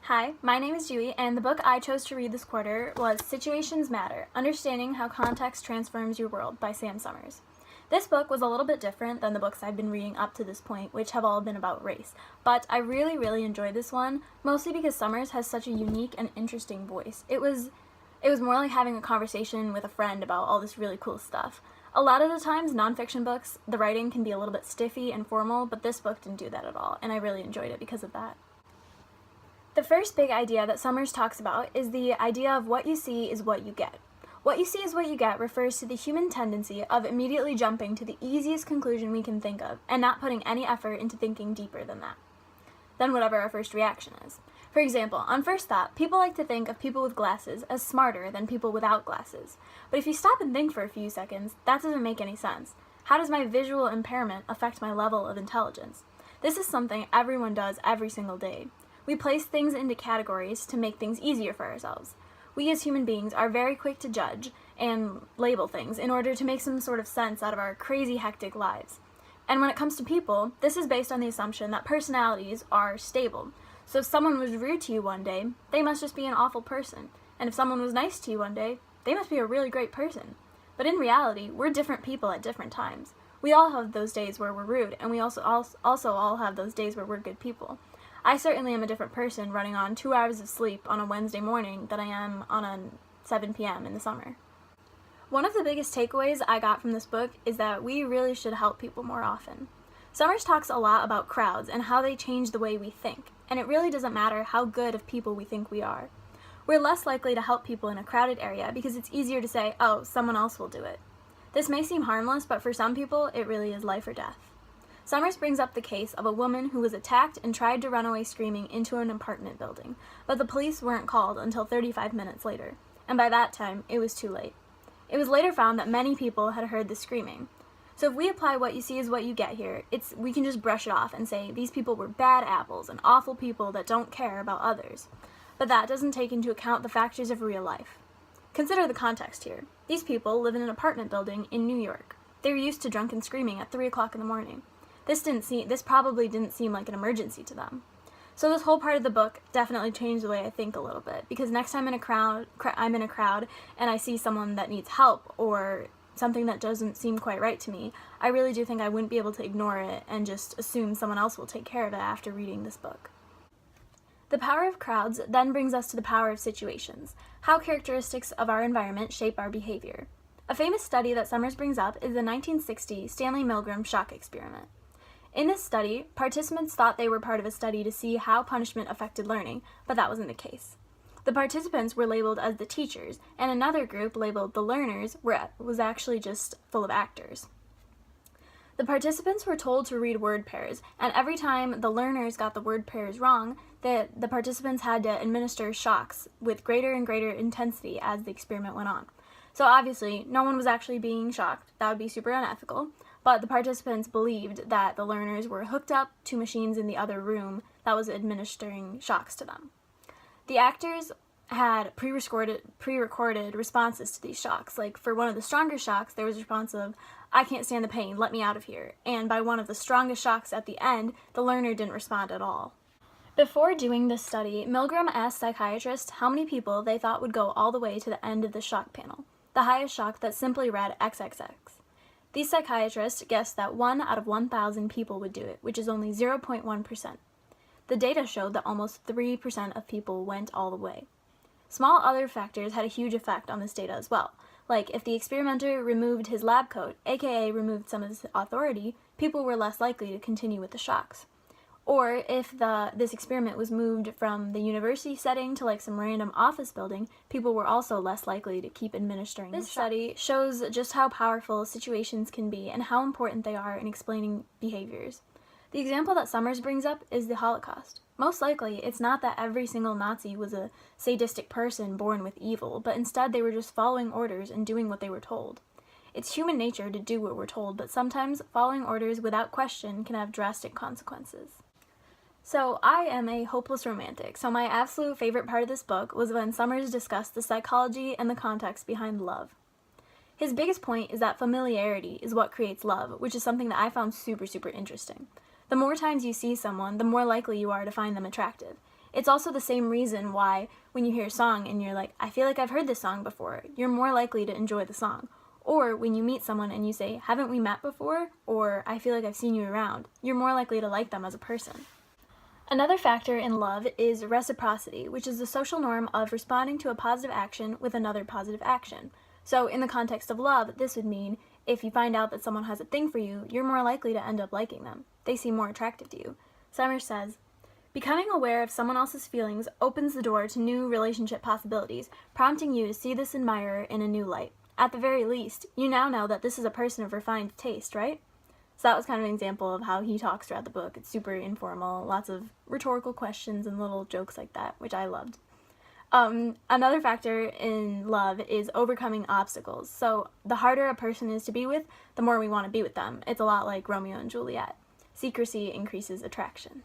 Hi, my name is Dewey, and the book I chose to read this quarter was Situations Matter: Understanding How Context Transforms Your World by Sam Summers. This book was a little bit different than the books I've been reading up to this point, which have all been about race, but I really enjoyed this one, mostly because Summers has such a unique and interesting voice. It was more like having a conversation with a friend about all this really cool stuff. A lot of the times, nonfiction books, the writing can be a little bit stiffy and formal, but this book didn't do that at all, and I really enjoyed it because of that. The first big idea that Summers talks about is the idea of what you see is what you get. What you see is what you get refers to the human tendency of immediately jumping to the easiest conclusion we can think of and not putting any effort into thinking deeper than whatever our first reaction is. For example, on first thought, people like to think of people with glasses as smarter than people without glasses. But if you stop and think for a few seconds, that doesn't make any sense. How does my visual impairment affect my level of intelligence? This is something everyone does every single day. We place things into categories to make things easier for ourselves. We as human beings are very quick to judge and label things in order to make some sort of sense out of our crazy, hectic lives. And when it comes to people, this is based on the assumption that personalities are stable. So if someone was rude to you one day, they must just be an awful person. And if someone was nice to you one day, they must be a really great person. But in reality, we're different people at different times. We all have those days where we're rude, and we also all have those days where we're good people. I certainly am a different person running on 2 hours of sleep on a Wednesday morning than I am on a 7 p.m. in the summer. One of the biggest takeaways I got from this book is that we really should help people more often. Summers talks a lot about crowds and how they change the way we think, and it really doesn't matter how good of people we think we are. We're less likely to help people in a crowded area because it's easier to say, oh, someone else will do it. This may seem harmless, but for some people, it really is life or death. Summers brings up the case of a woman who was attacked and tried to run away screaming into an apartment building, but the police weren't called until 35 minutes later, and by that time, it was too late. It was later found that many people had heard the screaming. So if we apply what you see is what you get here, we can just brush it off and say these people were bad apples and awful people that don't care about others. But that doesn't take into account the factors of real life. Consider the context here. These people live in an apartment building in New York. They're used to drunken screaming at 3 o'clock in the morning. This probably didn't seem like an emergency to them. So this whole part of the book definitely changed the way I think a little bit, because next time I'm in a crowd and I see someone that needs help or something that doesn't seem quite right to me, I really do think I wouldn't be able to ignore it and just assume someone else will take care of it after reading this book. The power of crowds then brings us to the power of situations, how characteristics of our environment shape our behavior. A famous study that Summers brings up is the 1960 Stanley Milgram shock experiment. In this study, participants thought they were part of a study to see how punishment affected learning, but that wasn't the case. The participants were labeled as the teachers, and another group labeled the learners was actually just full of actors. The participants were told to read word pairs, and every time the learners got the word pairs wrong, the participants had to administer shocks with greater and greater intensity as the experiment went on. So obviously, no one was actually being shocked. That would be super unethical. But the participants believed that the learners were hooked up to machines in the other room that was administering shocks to them. The actors had pre-recorded responses to these shocks. Like for one of the stronger shocks, there was a response of, I can't stand the pain, let me out of here. And by one of the strongest shocks at the end, the learner didn't respond at all. Before doing this study, Milgram asked psychiatrists how many people they thought would go all the way to the end of the shock panel, the highest shock that simply read XXX. These psychiatrists guessed that 1 out of 1,000 people would do it, which is only 0.1%. The data showed that almost 3% of people went all the way. Small other factors had a huge effect on this data as well. Like, if the experimenter removed his lab coat, aka removed some of his authority, people were less likely to continue with the shocks. Or if this experiment was moved from the university setting to like some random office building, people were also less likely to keep administering this study shows just how powerful situations can be and how important they are in explaining behaviors. The example that Summers brings up is the Holocaust. Most likely, it's not that every single Nazi was a sadistic person born with evil, but instead they were just following orders and doing what they were told. It's human nature to do what we're told, but sometimes following orders without question can have drastic consequences. So I am a hopeless romantic, so my absolute favorite part of this book was when Summers discussed the psychology and the context behind love. His biggest point is that familiarity is what creates love, which is something that I found super interesting. The more times you see someone, the more likely you are to find them attractive. It's also the same reason why when you hear a song and you're like, I feel like I've heard this song before, you're more likely to enjoy the song. Or when you meet someone and you say, haven't we met before? Or I feel like I've seen you around, you're more likely to like them as a person. Another factor in love is reciprocity, which is the social norm of responding to a positive action with another positive action. So in the context of love, this would mean if you find out that someone has a thing for you, you're more likely to end up liking them. They seem more attractive to you. Summers says, becoming aware of someone else's feelings opens the door to new relationship possibilities, prompting you to see this admirer in a new light. At the very least, you now know that this is a person of refined taste, right? So that was kind of an example of how he talks throughout the book. It's super informal, lots of rhetorical questions and little jokes like that, which I loved. Another factor in love is overcoming obstacles. So the harder a person is to be with, the more we want to be with them. It's a lot like Romeo and Juliet. Secrecy increases attraction.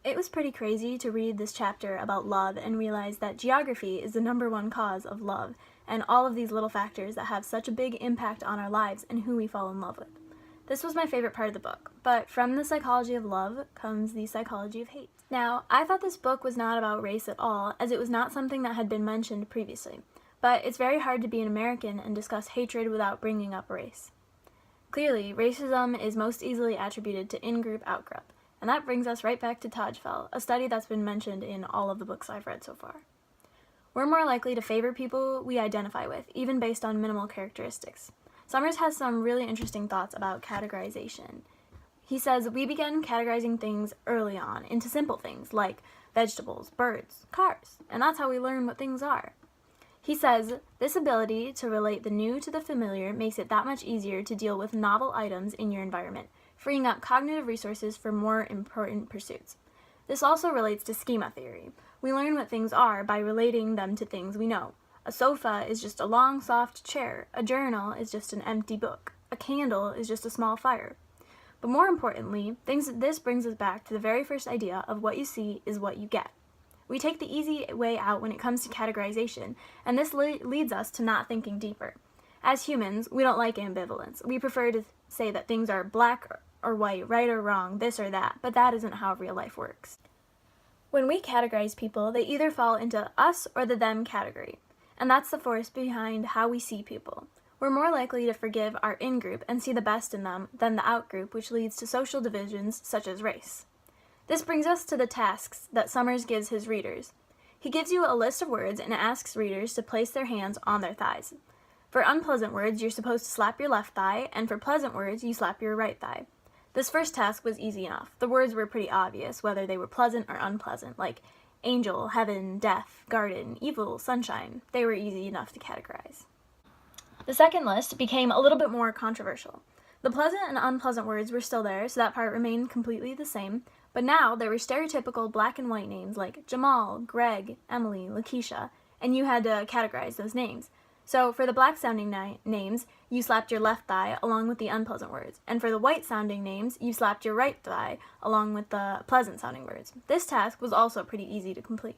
It was pretty crazy to read this chapter about love and realize that geography is the #1 cause of love, and all of these little factors that have such a big impact on our lives and who we fall in love with. This was my favorite part of the book, but from the psychology of love comes the psychology of hate. Now, I thought this book was not about race at all, as it was not something that had been mentioned previously, but it's very hard to be an American and discuss hatred without bringing up race. Clearly, racism is most easily attributed to in-group, out-group, and that brings us right back to Tajfel, a study that's been mentioned in all of the books I've read so far. We're more likely to favor people we identify with, even based on minimal characteristics. Summers has some really interesting thoughts about categorization. He says, we begin categorizing things early on into simple things like vegetables, birds, cars, and that's how we learn what things are. He says, this ability to relate the new to the familiar makes it that much easier to deal with novel items in your environment, freeing up cognitive resources for more important pursuits. This also relates to schema theory. We learn what things are by relating them to things we know. A sofa is just a long, soft chair. A journal is just an empty book. A candle is just a small fire. But more importantly, this brings us back to the very first idea of what you see is what you get. We take the easy way out when it comes to categorization, and this leads us to not thinking deeper. As humans, we don't like ambivalence. We prefer to say that things are black or white, right or wrong, this or that, but that isn't how real life works. When we categorize people, they either fall into us or the them category. And that's the force behind how we see people. We're more likely to forgive our in-group and see the best in them than the out-group, which leads to social divisions such as race. This brings us to the tasks that Summers gives his readers. He gives you a list of words and asks readers to place their hands on their thighs. For unpleasant words, you're supposed to slap your left thigh, and for pleasant words, you slap your right thigh. This first task was easy enough. The words were pretty obvious, whether they were pleasant or unpleasant, like angel, heaven, death, garden, evil, sunshine. They were easy enough to categorize. The second list became a little bit more controversial. The pleasant and unpleasant words were still there, so that part remained completely the same, but now there were stereotypical black and white names like Jamal, Greg, Emily, Lakeisha, and you had to categorize those names. So for the black-sounding names, you slapped your left thigh along with the unpleasant words, and for the white-sounding names, you slapped your right thigh along with the pleasant-sounding words. This task was also pretty easy to complete.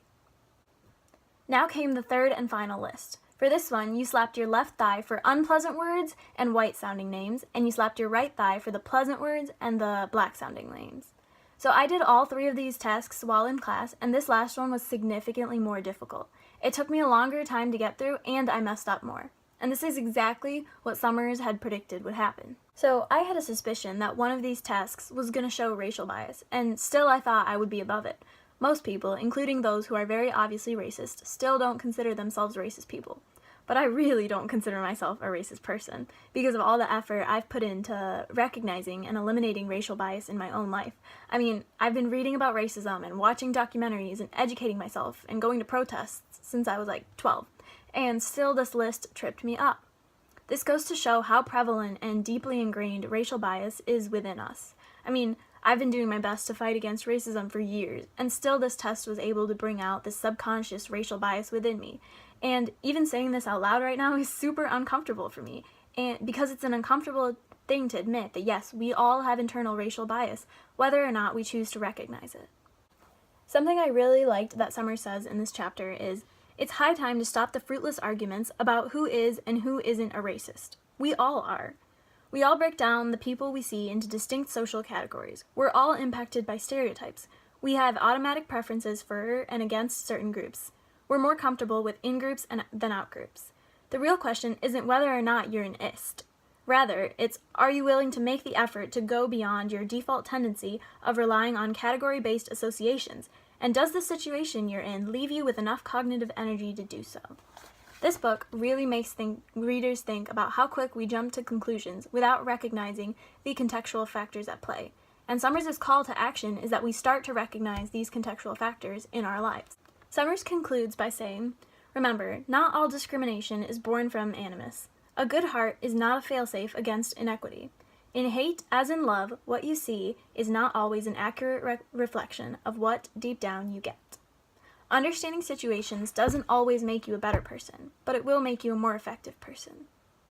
Now came the third and final list. For this one, you slapped your left thigh for unpleasant words and white-sounding names, and you slapped your right thigh for the pleasant words and the black-sounding names. So I did all 3 of these tasks while in class, and this last one was significantly more difficult. It took me a longer time to get through, and I messed up more. And this is exactly what Summers had predicted would happen. So I had a suspicion that one of these tasks was going to show racial bias, and still I thought I would be above it. Most people, including those who are very obviously racist, still don't consider themselves racist people. But I really don't consider myself a racist person, because of all the effort I've put into recognizing and eliminating racial bias in my own life. I mean, I've been reading about racism and watching documentaries and educating myself and going to protests since I was like 12, and still this list tripped me up. This goes to show how prevalent and deeply ingrained racial bias is within us. I mean, I've been doing my best to fight against racism for years, and still this test was able to bring out this subconscious racial bias within me. And even saying this out loud right now is super uncomfortable for me, and because it's an uncomfortable thing to admit that yes, we all have internal racial bias, whether or not we choose to recognize it. Something I really liked that Summers says in this chapter is, it's high time to stop the fruitless arguments about who is and who isn't a racist. We all are. We all break down the people we see into distinct social categories. We're all impacted by stereotypes. We have automatic preferences for and against certain groups. We're more comfortable with in-groups than out-groups. The real question isn't whether or not you're an ist. Rather, it's, are you willing to make the effort to go beyond your default tendency of relying on category-based associations, and does the situation you're in leave you with enough cognitive energy to do so? This book really makes readers think about how quick we jump to conclusions without recognizing the contextual factors at play. And Summers' call to action is that we start to recognize these contextual factors in our lives. Summers concludes by saying, remember, not all discrimination is born from animus. A good heart is not a failsafe against inequity. In hate, as in love, what you see is not always an accurate reflection of what, deep down, you get. Understanding situations doesn't always make you a better person, but it will make you a more effective person.